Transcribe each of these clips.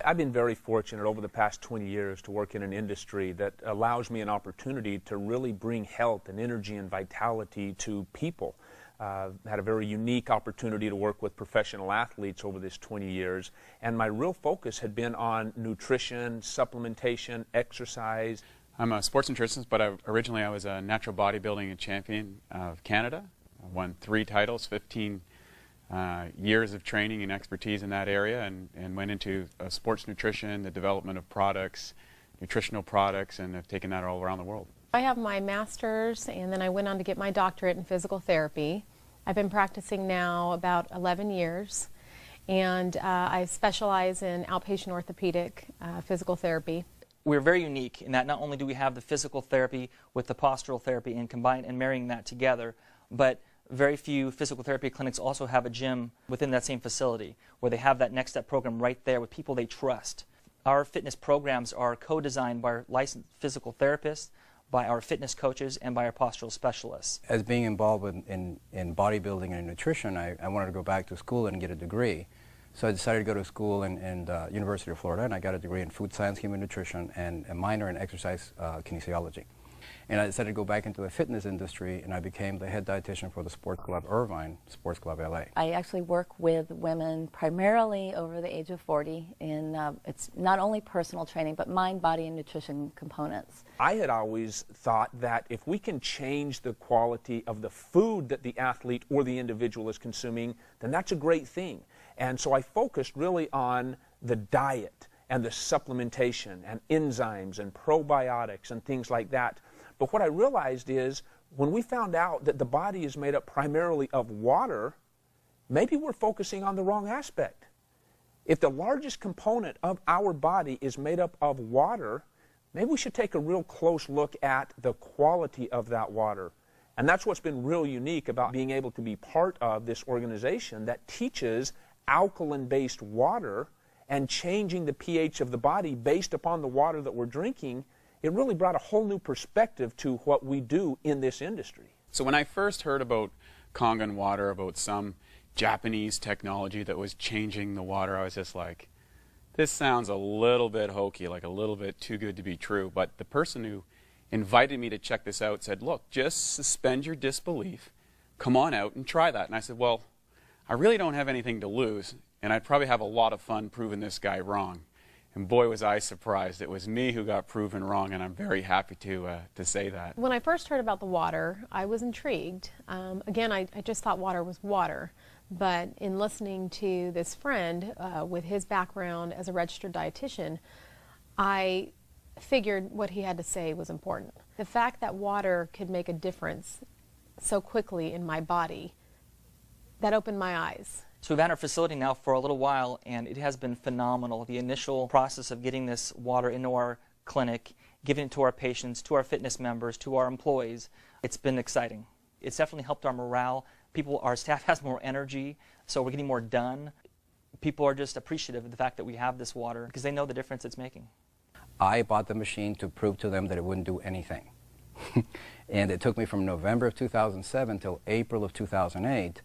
I've been very fortunate over the past 20 years to work in an industry that allows me an opportunity to really bring health and energy and vitality to people. Had a very unique opportunity to work with professional athletes over this 20 years, and my real focus had been on nutrition, supplementation, exercise. I'm a sports nutritionist, but originally I was a natural bodybuilding champion of Canada. I won 3 titles, 15 years of training and expertise in that area, and went into sports nutrition, the development of products, nutritional products, and have taken that all around the world. I have my master's, and then I went on to get my doctorate in physical therapy. I've been practicing now about 11 years, and I specialize in outpatient orthopedic physical therapy. We're very unique in that not only do we have the physical therapy with the postural therapy and combine and marrying that together, but very few physical therapy clinics also have a gym within that same facility where they have that next step program right there with people they trust. Our fitness programs are co-designed by our licensed physical therapists, by our fitness coaches, and by our postural specialists. As being involved in bodybuilding and nutrition, I wanted to go back to school and get a degree. So I decided to go to school in University of Florida, and I got a degree in food science, human nutrition, and a minor in exercise kinesiology. And I decided to go back into the fitness industry, and I became the head dietitian for the Sports Club Irvine, Sports Club LA. I actually work with women primarily over the age of 40 in, it's not only personal training, but mind, body, and nutrition components. I had always thought that if we can change the quality of the food that the athlete or the individual is consuming, then that's a great thing. And so I focused really on the diet and the supplementation and enzymes and probiotics and things like that. But what I realized is when we found out that the body is made up primarily of water, maybe we're focusing on the wrong aspect. If the largest component of our body is made up of water, maybe we should take a real close look at the quality of that water. And that's what's been real unique about being able to be part of this organization that teaches alkaline-based water and changing the pH of the body based upon the water that we're drinking. It really brought a whole new perspective to what we do in this industry. So when I first heard about Kangen Water, about some Japanese technology that was changing the water, I was just like, this sounds a little bit hokey, like a little bit too good to be true. But the person who invited me to check this out said, look, just suspend your disbelief, come on out and try that. And I said, well, I really don't have anything to lose, and I'd probably have a lot of fun proving this guy wrong. And boy, was I surprised. It was me who got proven wrong, and I'm very happy to say that. When I first heard about the water, I was intrigued. Again, I just thought water was water. But in listening to this friend with his background as a registered dietitian, I figured what he had to say was important. The fact that water could make a difference so quickly in my body, that opened my eyes. So we've had our facility now for a little while, and it has been phenomenal. The initial process of getting this water into our clinic, giving it to our patients, to our fitness members, to our employees, it's been exciting. It's definitely helped our morale. Our staff has more energy, so we're getting more done. People are just appreciative of the fact that we have this water because they know the difference it's making. I bought the machine to prove to them that it wouldn't do anything. And it took me from November of 2007 till April of 2008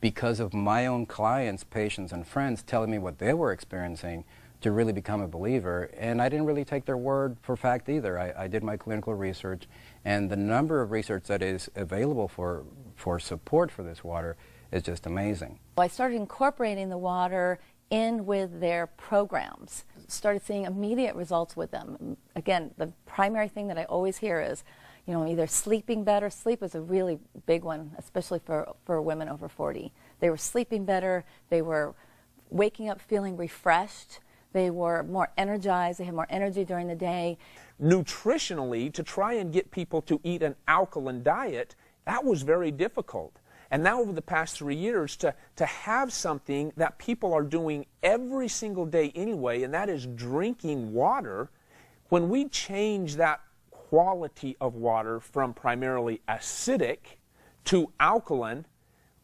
because of my own clients, patients, and friends telling me what they were experiencing to really become a believer. And I didn't really take their word for fact either. I did my clinical research, and the number of research that is available for support for this water is just amazing. I started incorporating the water in with their programs. Started seeing immediate results with them. Again, the primary thing that I always hear is, you know, either sleeping better. Sleep is a really big one, especially for women over 40. They were sleeping better. They were waking up feeling refreshed. They were more energized. They had more energy during the day. Nutritionally, to try and get people to eat an alkaline diet, that was very difficult. And now over the past 3 years, to have something that people are doing every single day anyway, and that is drinking water, when we change that quality of water from primarily acidic to alkaline,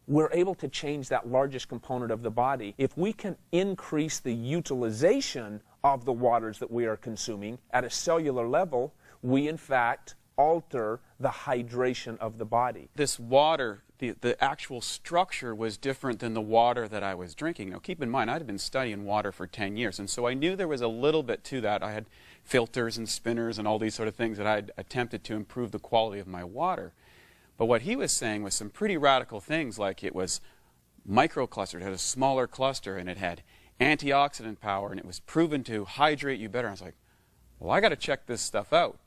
we're able to change that largest component of the body. If we can increase the utilization of the waters that we are consuming at a cellular level, we in fact alter the hydration of the body. This water, the actual structure was different than the water that I was drinking. Now keep in mind, I'd been studying water for 10 years, and so I knew there was a little bit to that. I had filters and spinners and all these sort of things that I'd attempted to improve the quality of my water. But what he was saying was some pretty radical things, like it was microclustered, it had a smaller cluster, and it had antioxidant power, and it was proven to hydrate you better. I was like, well, I got to check this stuff out.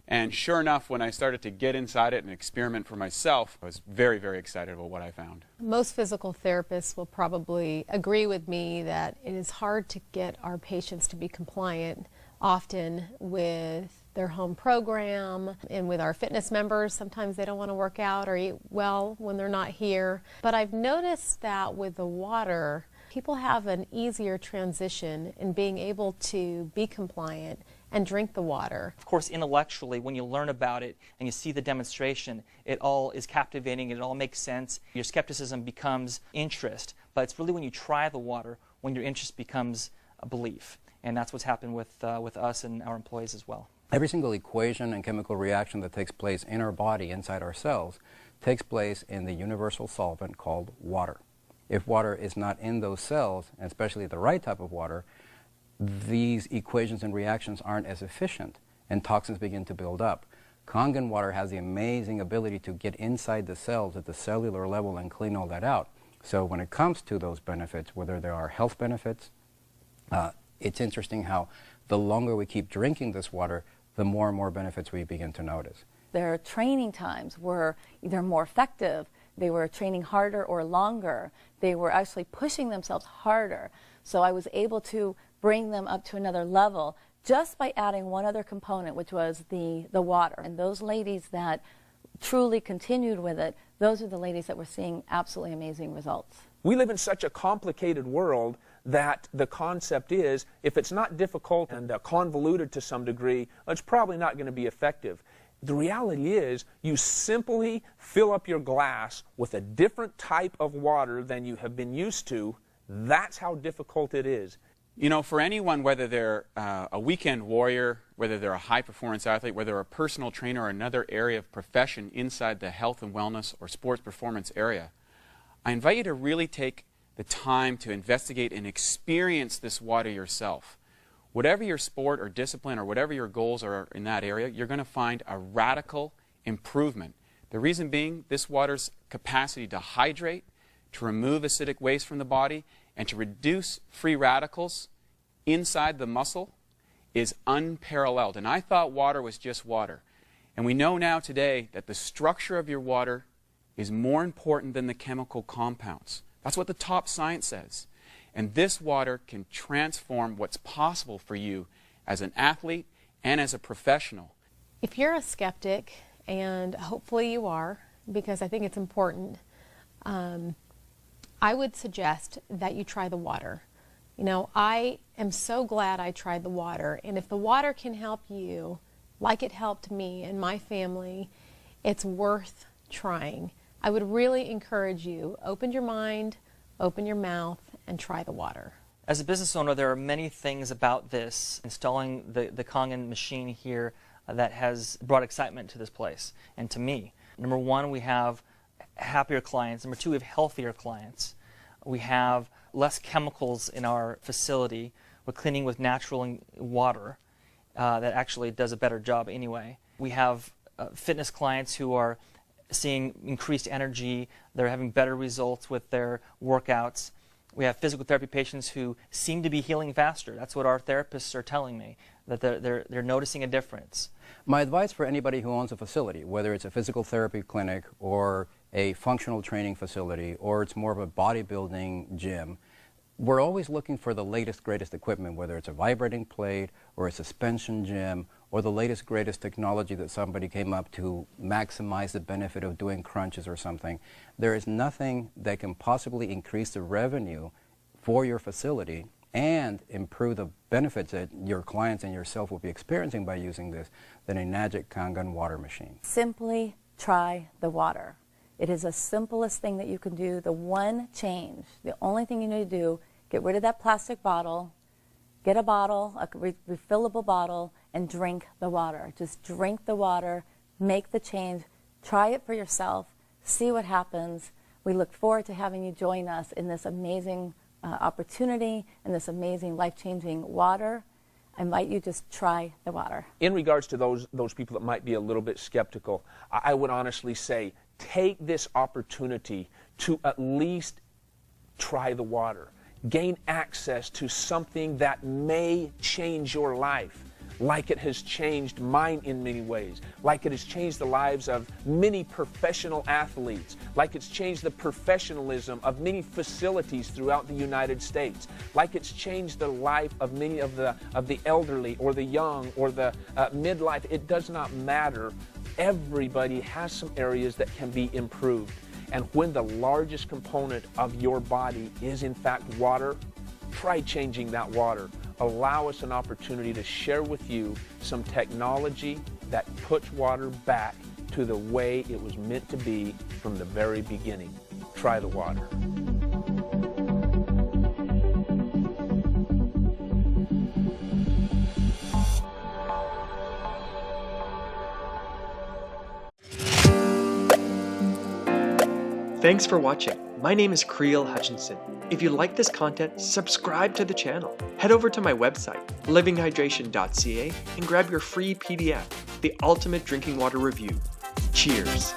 And sure enough, when I started to get inside it and experiment for myself, I was very, very excited about what I found. Most physical therapists will probably agree with me that it is hard to get our patients to be compliant often with their home program and with our fitness members. Sometimes they don't want to work out or eat well when they're not here. But I've noticed that with the water, people have an easier transition in being able to be compliant and drink the water. Of course, intellectually, when you learn about it and you see the demonstration, it all is captivating, it all makes sense. Your skepticism becomes interest, but it's really when you try the water when your interest becomes a belief. And that's what's happened with us and our employees as well. Every single equation and chemical reaction that takes place in our body, inside our cells, takes place in the universal solvent called water. If water is not in those cells, and especially the right type of water, these equations and reactions aren't as efficient, and toxins begin to build up. Kangen water has the amazing ability to get inside the cells at the cellular level and clean all that out. So when it comes to those benefits, whether there are health benefits, it's interesting how the longer we keep drinking this water, the more and more benefits we begin to notice. Their training times were either more effective, they were training harder or longer, they were actually pushing themselves harder. So I was able to bring them up to another level just by adding one other component, which was the water. And those ladies that truly continued with it, those are the ladies that were seeing absolutely amazing results. We live in such a complicated world that the concept is, if it's not difficult and convoluted to some degree, it's probably not going to be effective. The reality is, you simply fill up your glass with a different type of water than you have been used to. That's how difficult it is. You know, for anyone, whether they're a weekend warrior, whether they're a high-performance athlete, whether they're a personal trainer or another area of profession inside the health and wellness or sports performance area, I invite you to really take the time to investigate and experience this water yourself. Whatever your sport or discipline or whatever your goals are in that area, you're going to find a radical improvement. The reason being, this water's capacity to hydrate, to remove acidic waste from the body, and to reduce free radicals inside the muscle is unparalleled. And I thought water was just water. And we know now today that the structure of your water is more important than the chemical compounds. That's what the top science says. And this water can transform what's possible for you as an athlete and as a professional. If you're a skeptic, and hopefully you are, because I think it's important, I would suggest that you try the water. You know, I am so glad I tried the water, and if the water can help you, like it helped me and my family, it's worth trying. I would really encourage you, open your mind, open your mouth, and try the water. As a business owner, there are many things about this, installing the Kangen machine here, that has brought excitement to this place and to me. Number one, we have happier clients. Number two, we have healthier clients. We have less chemicals in our facility. We're cleaning with natural water that actually does a better job anyway. We have fitness clients who are seeing increased energy. They're having better results with their workouts. We have physical therapy patients who seem to be healing faster. That's what our therapists are telling me, that they're noticing a difference. My advice for anybody who owns a facility, whether it's a physical therapy clinic or a functional training facility or it's more of a bodybuilding gym, we're always looking for the latest, greatest equipment, whether it's a vibrating plate or a suspension gym or the latest, greatest technology that somebody came up to maximize the benefit of doing crunches or something. There is nothing that can possibly increase the revenue for your facility and improve the benefits that your clients and yourself will be experiencing by using this than a magic Kangen water machine. Simply try the water. It is the simplest thing that you can do. The one change, the only thing you need to do, get rid of that plastic bottle, get a bottle, a refillable bottle, and drink the water. Just drink the water, make the change, try it for yourself, see what happens. We look forward to having you join us in this amazing opportunity and this amazing life-changing water. I invite you to just try the water. In regards to those people that might be a little bit skeptical, I would honestly say take this opportunity to at least try the water. Gain access to something that may change your life, like it has changed mine in many ways, like it has changed the lives of many professional athletes, like it's changed the professionalism of many facilities throughout the United States, like it's changed the life of many of the elderly or the young or the midlife. It does not matter. Everybody has some areas that can be improved. And when the largest component of your body is in fact water, try changing that water. Allow us an opportunity to share with you some technology that puts water back to the way it was meant to be from the very beginning. Try the water. Thanks for watching. My name is KREEL Hutchinson. If you like this content, subscribe to the channel. Head over to my website, livinghydration.ca, and grab your free PDF, The Ultimate Drinking Water Review. Cheers.